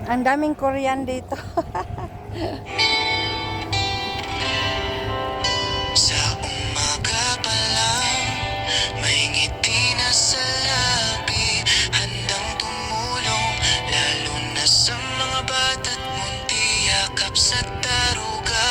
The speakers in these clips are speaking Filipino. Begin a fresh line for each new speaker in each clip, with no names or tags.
Ang daming Korean dito.
Sa umaga pa lang, may ngiti na sa labi, handang tumulong, lalo na sa mga bata't munti, yakap sa daruga.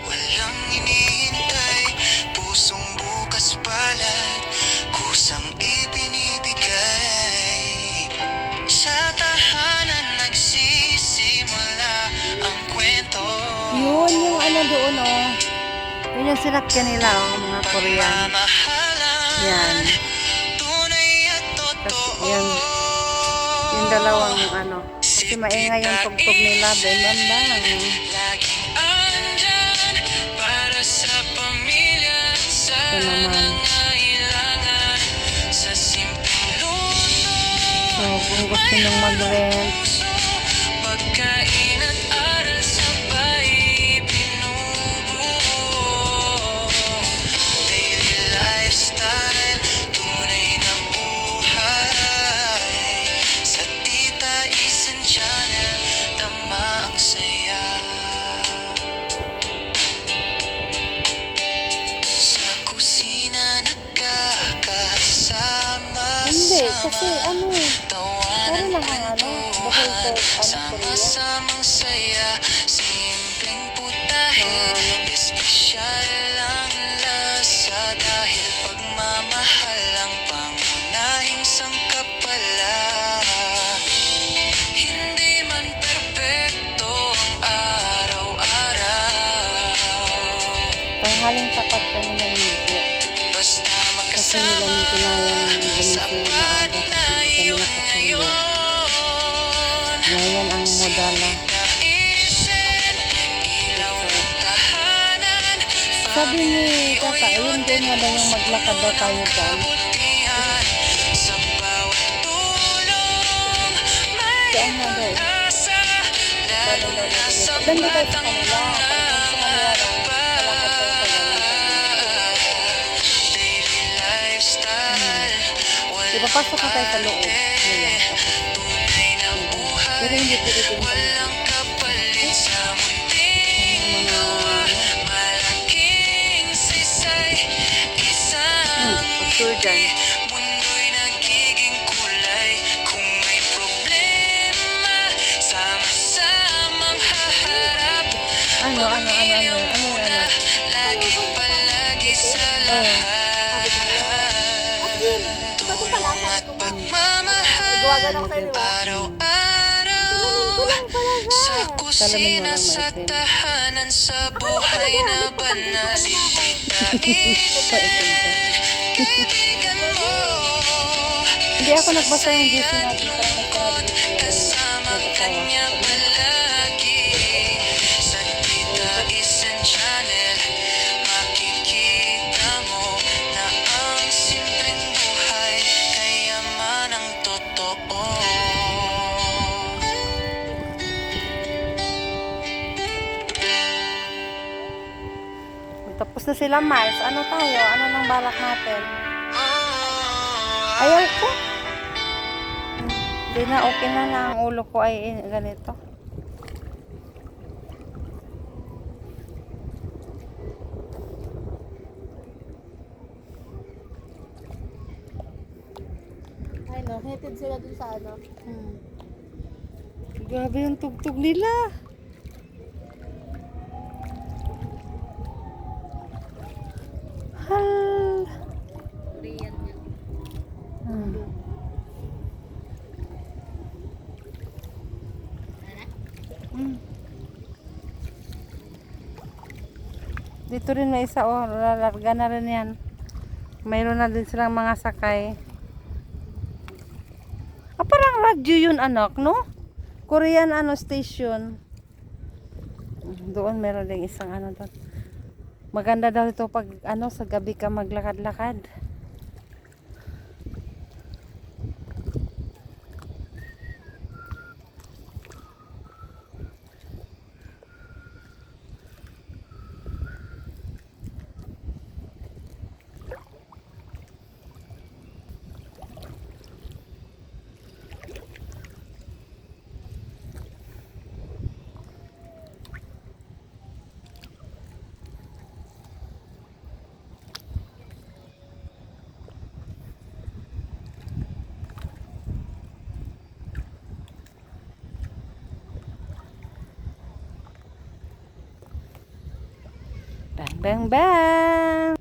Walang hinihintay, pusong bukas palad, kusang ibinibigay. Sa tahanan nagsisimula ang kwento.
Yun yung ano doon, oh. Yun yung sinakyan nila, oh, mga Korean. Yan. Tapos yan. Yung dalawang ano. Kasi maingay yung tugtog nila. Benan lang. Ito naman. So, kung gusto nang mag-rent,
pagkain at aral sabay binubuo. Daily lifestyle, tunay na buhay. Sa Tita Isen Channel, tama ang saya. Sa kusina nagkakasama.
hindi. Kasi ano eh. Meron lang ang ano. Dahil sa ano, Korea.
Sama-samang saya, simpleng putahe, espesyal ang lasa, dahil pagmamahal ang pangunahing sangkapala. Hindi man perpekto ang araw-araw,
Tanghaling tapat kami naligo.
basta
Kasi nila
magkasama,
kinayang gumising
sapat
maaga.
na
Kasi kami
yun
nakasundo.
ngayon.
Ngayon ang modala. Sabi ni Tata, ayun din nga daw yung maglakad daw tayo dyan. Saan nga daw? Doon ba tayo sa kanila? Ipapasok na tayo sa loob nila. Pero hindi pwede din sa pagtur dyan.
Mundo'y nagiging kulay kung may problema, sama-samang haharap.
Ano?
Laging palagi sa lahat. Tungat pagmamahal araw-araw. Sa kusina, sa tahanan, sa buhay na banal. Kaibigan mo,
Hindi ako nagbasa yung GC natin.
kasama ka niya palagi. Sa Tita Isen Channel, makikita mo na ang simpleng buhay kayaman ang totoo.
Tapos na sila, Miles. Ano tayo? Ano nang balak natin? Ayaw ko. Hindi na, okay na lang. Ang ulo ko ay ganito.
Ay no, hatid sila dun sa ano.
Grabe yung tugtog nila. Hal.
Korean yan.
Dito rin may isa, oh, lalarga na rin yan. Mayroon na din silang mga sakay. Ah, parang radyo yun, anak, no? Korean ano station. Doon meron din isang ano doon. Maganda daw ito pag ano sa gabi ka maglakad-lakad. Bang, bang, bang!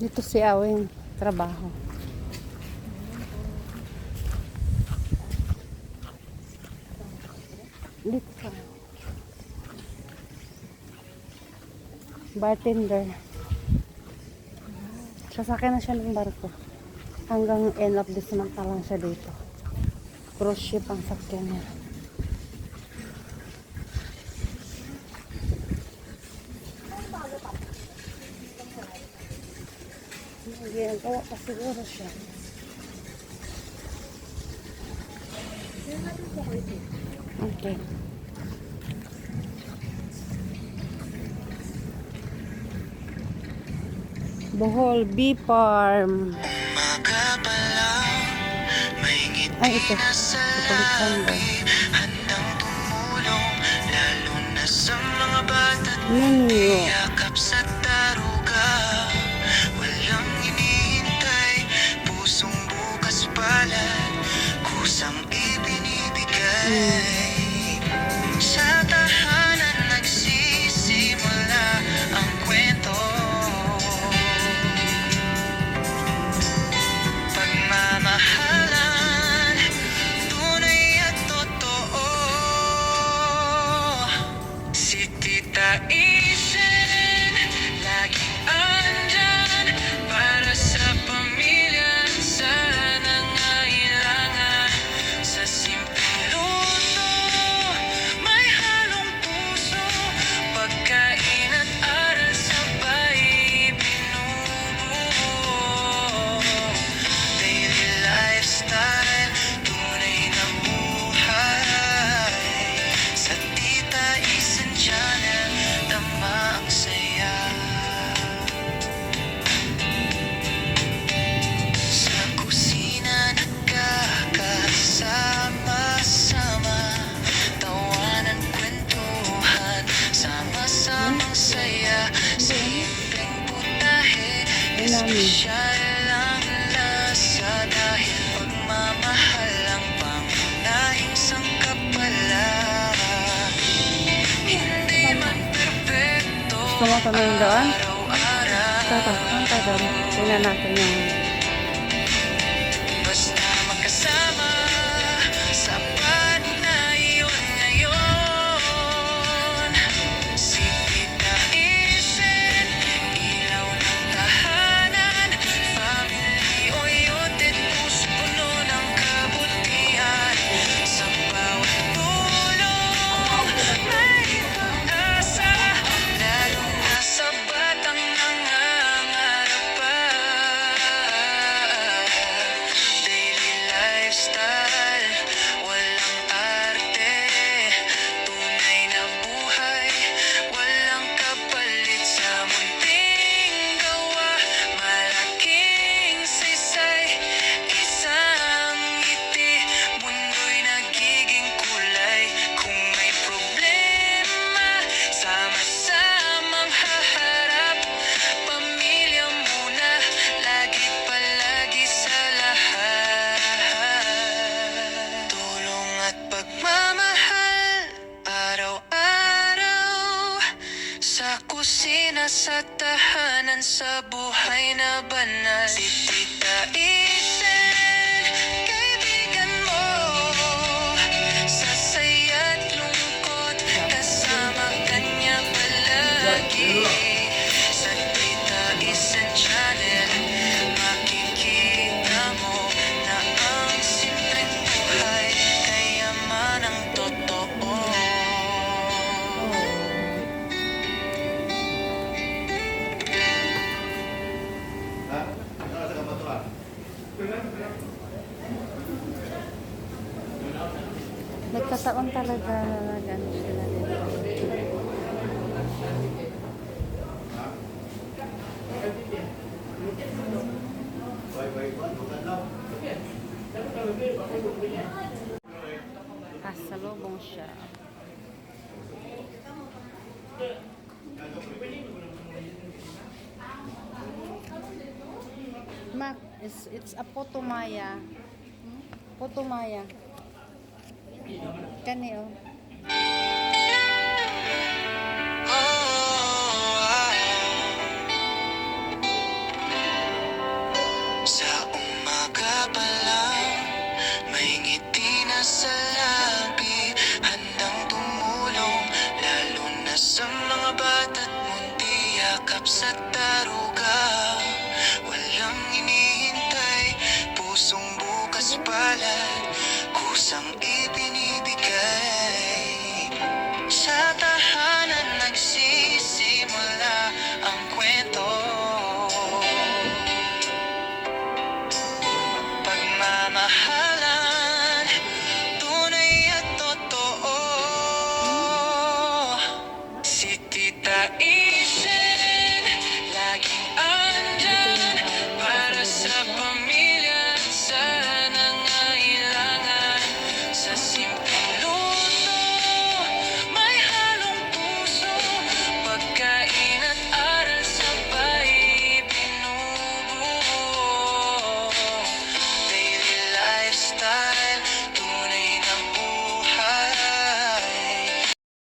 Dito si Awing trabaho. Dito ka. Bartender. Sasakyan na siya ng barko. Hanggang end of this month na lang siya dito. Cruise ship ang sakyan niya. Ginagawa pa siguro siya. Okay. Bohol Bee Farm.
Umaga pa lang, may ngiti
Ay, ito.
na sa labi, handang tumulong, lalo na sa mga bata't
Menu.
yakap sa daruga. Walang hinihintay, pusong bukas palad, kusang ibinibigay. Sa tahanan nagsisimula ang kwento. Pagmamahalan, tunay at totoo. Si Tita Isen, laging andyan para sa pamilya sa nangailangan. Sa simpleng luto, may halong puso, pagkain at aral sabay binubuo. Daily lifestyle, tunay na buhay. Sa Tita Isen Channel, tama ang saya. Sa kusina nagkakasama-sama, tawanan, kwentuhan, sama-samang saya. Simpleng putahe, espesyal ang lasa, dahil pagmamahal ang pangunahing sangkapala. Hindi man perfecto
Gusto mo tumayin doon?
araw-araw,
Tata doon. Tingnan natin yung
basta magkasama, sapat na iyon ngayon. Si Tita Isen, ilaw ng tahanan, family oriented, puso puno ng kabutihan. Sa bawat tulong, may pag-asa, lalo na sa batang nangangarap pa. sa tahanan sa buhay na banal. Si Tita Isen, kaibigan mo, sa saya't lungkot, kasama kanya palagi. Sa Tita Isen Channel, makikita mo na ang simpleng buhay kayaman ang totoo.
Nagkataon talaga na nag-ano sila dito. Pasalubong siya. Mac, it's a Putumaya. Putumaya. Kani oh.
Sa umaga pa lang, may ngiti na sa labi, handang tumulong, lalo na sa mga bata't munti, yakap sa daruga. Walang hinihintay, pusong bukas palad, kusang ibinibigay. Sa tahanan nagsisimula ang kwento, pagmamahalan, tunay at totoo. Si Tita